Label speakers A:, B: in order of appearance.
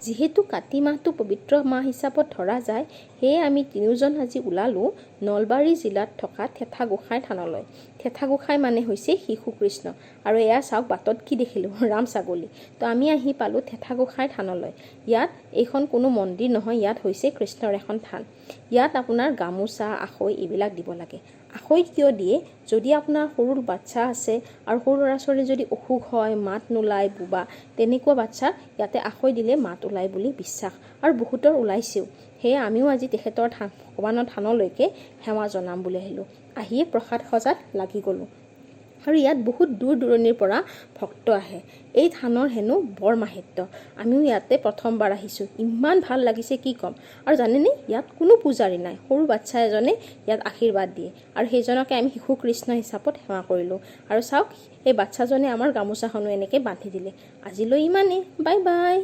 A: যিহেতু কাতি মাহটো পবিত্ৰ মাহ হিচাপত ধৰা যায়, সেয়ে আমি তিনিওজন আজি ওলালোঁ নলবাৰী জিলাত থকা থেথাগোসাঁই থানলৈ। থেথাগোসাঁই মানে হৈছে শিশু কৃষ্ণ। আৰু এয়া চাওক বাটত কি দেখিলোঁ, ৰাম ছাগলী। তো আমি আহি পালোঁ থেথাগোসাঁই থানলৈ। ইয়াত এইখন কোনো মন্দিৰ নহয়, ইয়াত হৈছে কৃষ্ণৰ এখন থান। ইয়াত আপোনাৰ গামোচা, আখৈ এইবিলাক দিব লাগে। আখৈ কিয় দিয়ে? যদি আপোনাৰ সৰু বাচ্ছা আছে আৰু সৰু ল'ৰা ছোৱালী যদি অসুখ হয়, মাত নোলায়, বুবা, তেনেকুৱা বাচ্ছা ইয়াতে আখৈ দিলে মাত ওলায় বুলি বিশ্বাস, আৰু বহুতৰ ওলাইছেও। সেয়ে আমিও আজি তেখেতৰ ভগৱানৰ থানলৈকে সেৱা জনাম বুলি আহিলোঁ। আহিয়ে প্ৰসাদ সজাত লাগি গ'লোঁ। আৰু ইয়াত বহুত দূৰ দূৰণিৰ পৰা ভক্ত আহে। এই থানৰ হেনো বৰ মাহাত্ম্য। আমিও ইয়াতে প্ৰথমবাৰ আহিছোঁ, ইমান ভাল লাগিছে কি ক'ম। আৰু জানেনে, ইয়াত কোনো পূজাৰী নাই, সৰু বাচ্ছা এজনে ইয়াত আশীৰ্বাদ দিয়ে, আৰু সেইজনকে আমি শিশু কৃষ্ণ হিচাপত সেৱা কৰিলোঁ। আৰু চাওক, এই বাচ্ছাজনে আমাৰ গামোচাখনো এনেকৈ বান্ধি দিলে। আজিলৈ ইমানেই, বাই বাই।